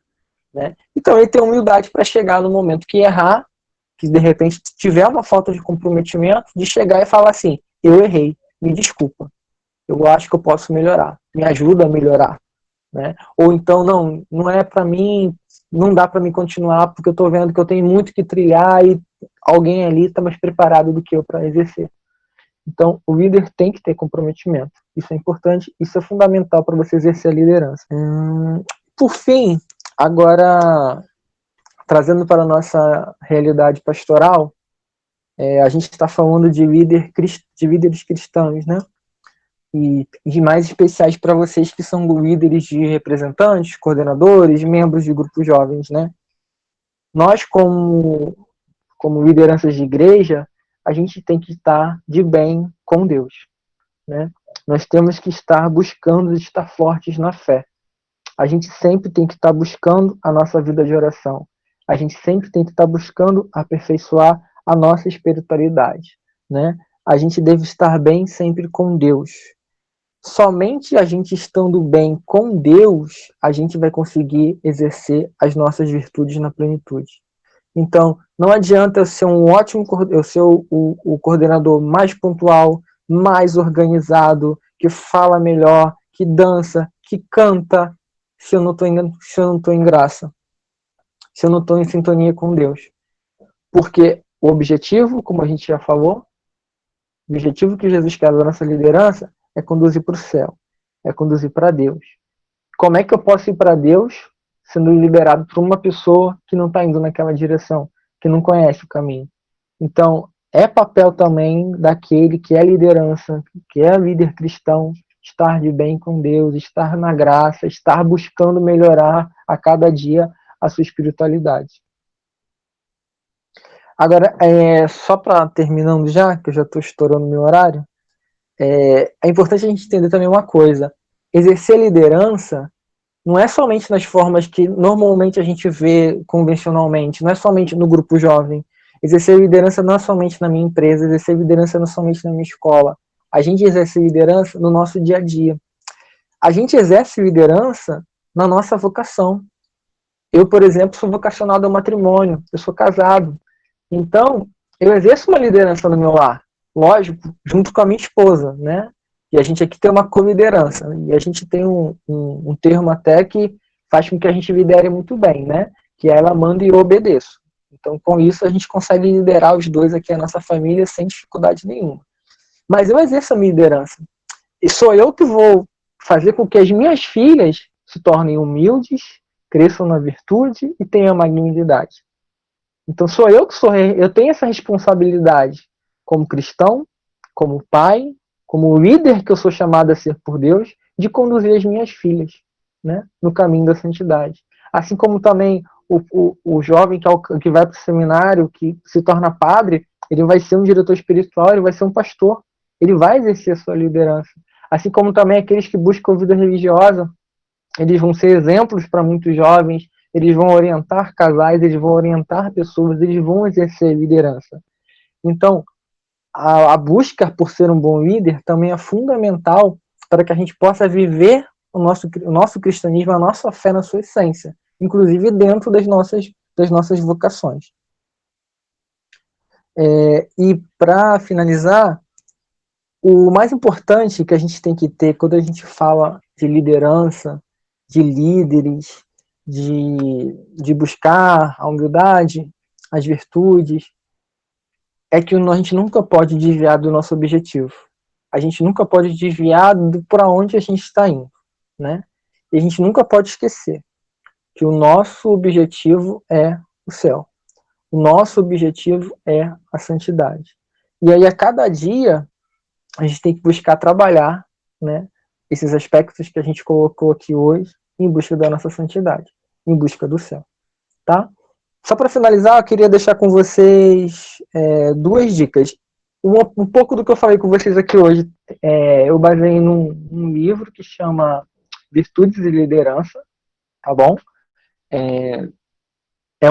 Né? E também ter humildade para chegar no momento que errar, que de repente tiver uma falta de comprometimento, de chegar e falar assim, eu errei, me desculpa, eu acho que eu posso melhorar, me ajuda a melhorar. Né? Ou então, não é para mim, não dá para mim continuar porque eu estou vendo que eu tenho muito que trilhar e alguém ali está mais preparado do que eu para exercer. Então, o líder tem que ter comprometimento. Isso é importante, isso é fundamental para você exercer a liderança. Por fim, agora, trazendo para a nossa realidade pastoral, a gente está falando de líderes cristãos, né? e de mais especiais para vocês que são líderes de representantes, coordenadores, membros de grupos jovens, né? Nós, como lideranças de igreja, a gente tem que estar de bem com Deus, né? Nós temos que estar buscando estar fortes na fé. A gente sempre tem que estar buscando a nossa vida de oração. A gente sempre tem que estar buscando aperfeiçoar a nossa espiritualidade, né? A gente deve estar bem sempre com Deus. Somente a gente estando bem com Deus, a gente vai conseguir exercer as nossas virtudes na plenitude. Então, não adianta eu ser um ótimo, eu ser o coordenador mais pontual, mais organizado, que fala melhor, que dança, que canta, se eu não estou em graça, se eu não estou em sintonia com Deus. Porque o objetivo, como a gente já falou, o objetivo que Jesus quer da nossa liderança é conduzir para o céu, é conduzir para Deus. Como é que eu posso ir para Deus sendo liberado por uma pessoa que não está indo naquela direção, que não conhece o caminho? Então, é papel também daquele que é liderança, que é líder cristão, estar de bem com Deus, estar na graça, estar buscando melhorar a cada dia a sua espiritualidade. Agora, só para terminando já, que eu já estou estourando meu horário, é importante a gente entender também uma coisa. Exercer liderança não é somente nas formas que normalmente a gente vê convencionalmente, não é somente no grupo jovem. Exercer liderança não é somente na minha empresa, exercer liderança não é somente na minha escola. A gente exerce liderança no nosso dia a dia. A gente exerce liderança na nossa vocação. Eu, por exemplo, sou vocacionado ao matrimônio, eu sou casado. Então, eu exerço uma liderança no meu lar, lógico, junto com a minha esposa, né? E a gente aqui tem uma co-liderança, né? E a gente tem um termo até que faz com que a gente lidere muito bem, né? Que é ela manda e eu obedeço. Então, com isso, a gente consegue liderar os dois aqui, a nossa família, sem dificuldade nenhuma. Mas eu exerço a minha liderança. E sou eu que vou fazer com que as minhas filhas se tornem humildes, cresçam na virtude e tenham magnanimidade. Então, sou eu que eu tenho essa responsabilidade como cristão, como pai, como líder que eu sou chamado a ser por Deus, de conduzir as minhas filhas, né, no caminho da santidade. Assim como também o jovem que vai para o seminário, que se torna padre, ele vai ser um diretor espiritual, ele vai ser um pastor, ele vai exercer a sua liderança. Assim como também aqueles que buscam a vida religiosa, eles vão ser exemplos para muitos jovens, eles vão orientar casais, eles vão orientar pessoas, eles vão exercer liderança. Então, a busca por ser um bom líder também é fundamental para que a gente possa viver o nosso cristianismo, a nossa fé na sua essência, inclusive dentro das nossas vocações. E para finalizar, o mais importante que a gente tem que ter quando a gente fala de liderança, de líderes, de buscar a humildade, as virtudes, é que a gente nunca pode desviar do nosso objetivo. A gente nunca pode desviar para onde a gente está indo, né? E a gente nunca pode esquecer que o nosso objetivo é o céu. O nosso objetivo é a santidade. E aí, a cada dia, a gente tem que buscar trabalhar, né, esses aspectos que a gente colocou aqui hoje em busca da nossa santidade, em busca do céu, tá? Só para finalizar, eu queria deixar com vocês duas dicas. Um pouco do que eu falei com vocês aqui hoje, eu baseei num livro que chama Virtudes e Liderança, tá bom? É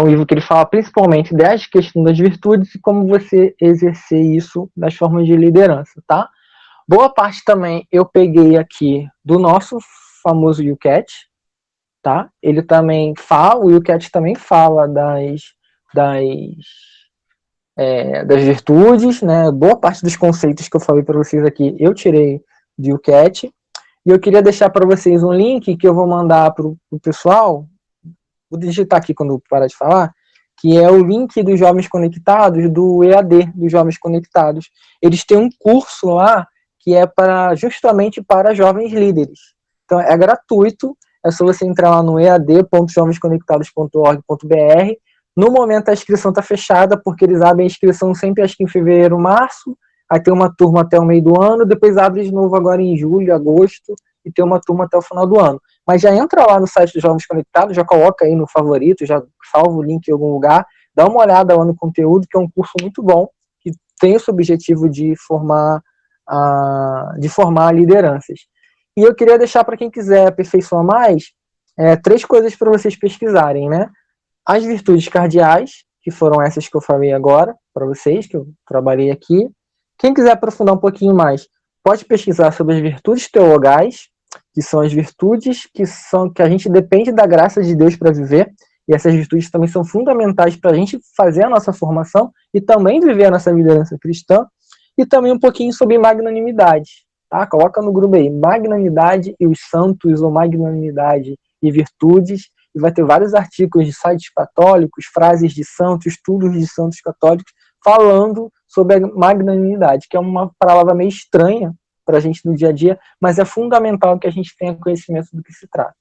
um livro que ele fala principalmente das questões das virtudes e como você exercer isso nas formas de liderança, tá? Boa parte também eu peguei aqui do nosso famoso YouCat, tá? Ele também fala, o YouCat também fala das virtudes, né? Boa parte dos conceitos que eu falei para vocês aqui eu tirei do YouCat. E eu queria deixar para vocês um link que eu vou mandar para o pessoal, vou digitar aqui quando eu parar de falar, que é o link dos Jovens Conectados, do EAD, dos Jovens Conectados. Eles têm um curso lá que é justamente para jovens líderes. Então, é gratuito, é só você entrar lá no ead.jovensconectados.org.br. No momento, a inscrição está fechada, porque eles abrem a inscrição sempre, acho que em fevereiro, março, aí tem uma turma até o meio do ano, depois abre de novo agora em julho, agosto, e tem uma turma até o final do ano. Mas já entra lá no site dos Jovens Conectados, já coloca aí no favorito, já salva o link em algum lugar, dá uma olhada lá no conteúdo, que é um curso muito bom, que tem esse objetivo de formar lideranças. E eu queria deixar para quem quiser aperfeiçoar mais, 3 coisas para vocês pesquisarem, né? As virtudes cardeais, que foram essas que eu falei agora para vocês, que eu trabalhei aqui. Quem quiser aprofundar um pouquinho mais, pode pesquisar sobre as virtudes teologais, que são as virtudes que a gente depende da graça de Deus para viver, e essas virtudes também são fundamentais para a gente fazer a nossa formação e também viver a nossa liderança cristã, e também um pouquinho sobre magnanimidade, tá? Coloca no grupo aí, magnanimidade e os santos, ou magnanimidade e virtudes, e vai ter vários artigos de sites católicos, frases de santos, estudos de santos católicos, falando sobre a magnanimidade, que é uma palavra meio estranha para a gente no dia a dia, mas é fundamental que a gente tenha conhecimento do que se trata.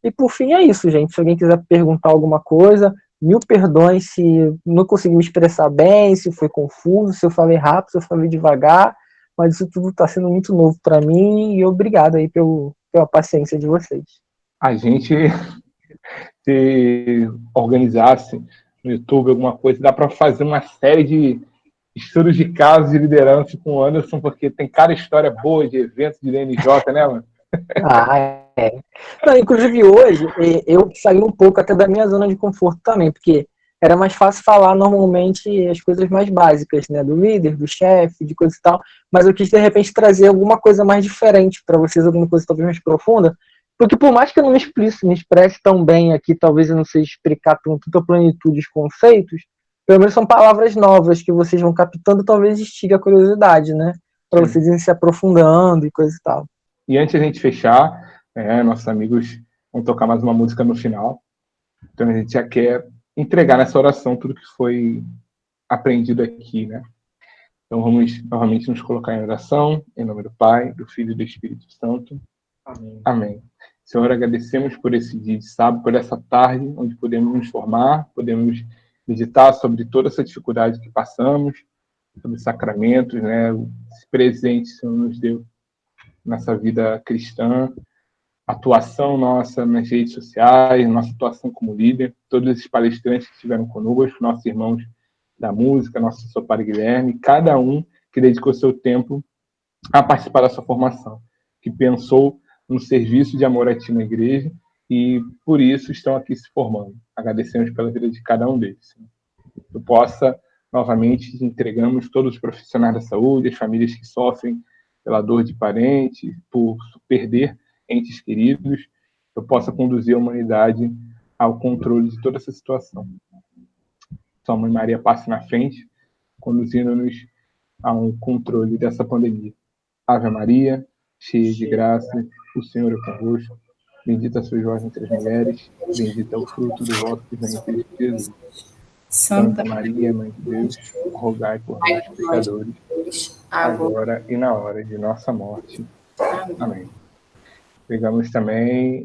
E por fim é isso, gente. Se alguém quiser perguntar alguma coisa, mil perdões se não consegui me expressar bem, se foi confuso, se eu falei rápido, se eu falei devagar, mas isso tudo está sendo muito novo para mim, e obrigado aí pela paciência de vocês. A gente se organizasse no YouTube alguma coisa, dá para fazer uma série de estudos de casos de liderança com o Anderson, porque tem cada história boa de eventos de DNJ, né, mano? Não, inclusive hoje eu saí um pouco até da minha zona de conforto também, porque era mais fácil falar normalmente as coisas mais básicas, né, do líder, do chefe, de coisa e tal, mas eu quis de repente trazer alguma coisa mais diferente para vocês, alguma coisa talvez mais profunda, porque por mais que eu não me expresse tão bem aqui, talvez eu não sei explicar com tanta plenitude os conceitos, pelo menos são palavras novas que vocês vão captando, talvez instigue a curiosidade, né, para vocês irem se aprofundando e coisa e tal. E antes de a gente fechar, nossos amigos vão tocar mais uma música no final. Então a gente já quer entregar nessa oração tudo que foi aprendido aqui, né? Então vamos novamente nos colocar em oração, em nome do Pai, do Filho e do Espírito Santo. Amém. Amém. Senhor, agradecemos por esse dia de sábado, por essa tarde, onde podemos nos formar, podemos meditar sobre toda essa dificuldade que passamos, sobre sacramentos, né? Esse presente que o Senhor nos deu nessa vida cristã, atuação nossa nas redes sociais, nossa atuação como líder, todos esses palestrantes que estiveram conosco, nossos irmãos da música, nosso professor Padre Guilherme, cada um que dedicou seu tempo a participar da sua formação, que pensou no serviço de amor a ti na igreja e, por isso, estão aqui se formando. Agradecemos pela vida de cada um deles. Que possa, novamente, entregamos todos os profissionais da saúde, as famílias que sofrem pela dor de parentes, por perder entes queridos, eu possa conduzir a humanidade ao controle de toda essa situação. Sua Mãe Maria passe na frente, conduzindo-nos ao controle dessa pandemia. Ave Maria, cheia de graça, o Senhor é convosco. Bendita sois vós entre as mulheres, bendito é o fruto do vosso ventre, Jesus. Santa Maria, Mãe de Deus, rogai por nós, pecadores, agora e na hora de nossa morte. Amém. Pegamos também,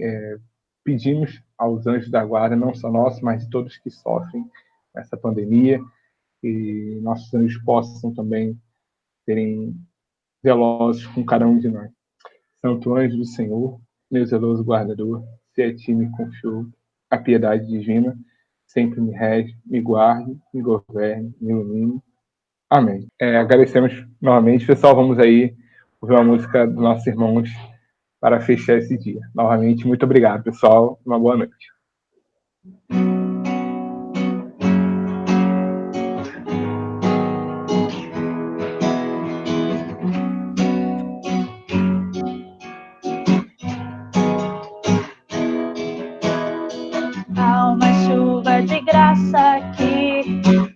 pedimos aos anjos da guarda, não só nossos, mas de todos que sofrem essa pandemia, que nossos anjos possam também serem zelosos com cada um de nós. Santo anjo do Senhor, meu zeloso guardador, se a ti me confiou a piedade divina, sempre me rege, me guarde, me governe, me ilumine. Amém. Agradecemos novamente. Pessoal, vamos aí ouvir uma música dos nossos irmãos para fechar esse dia. Novamente, muito obrigado, pessoal. Uma boa noite. Há uma chuva de graça que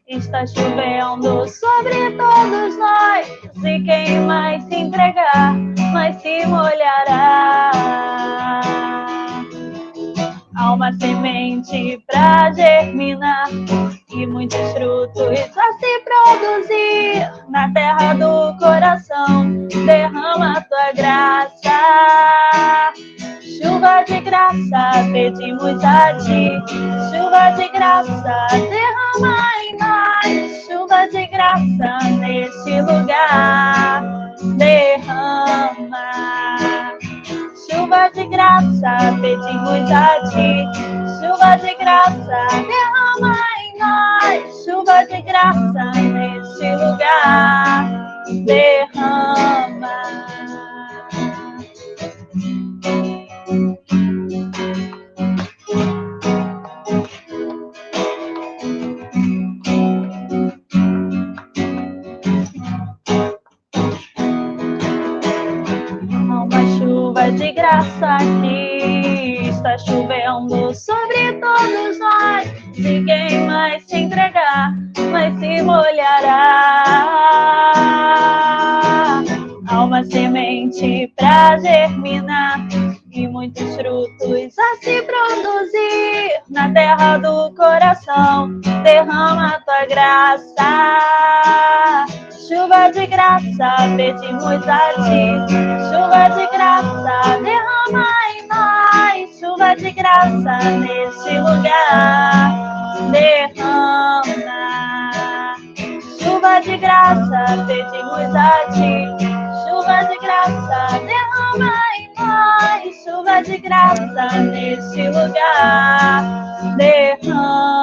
está chovendo sobre todos nós, e quem mais se entregar, mais se molhará. Há uma semente para germinar e muitos frutos a se produzir na terra do coração. Derrama a tua graça. Chuva de graça, pedimos a ti. Chuva de graça, derrama em nós. Chuva de graça neste lugar. lugar. Derrama. Chuva de graça, pedimos a ti. Chuva de graça, derrama em nós. Chuva de graça neste lugar. Derrama. De graça que está chovendo sobre todos nós. Se quem mais se entregar, mais se molhará. Há uma semente pra germinar e muitos frutos a se produzir na terra do coração. Derrama a tua graça. Chuva de graça, pedimos a ti. Chuva de graça, derrama em nós. Chuva de graça neste lugar. Derrama. Chuva de graça, pedimos a ti. Chuva de graça, derrama em nós. Chuva de graça neste lugar. Derrama.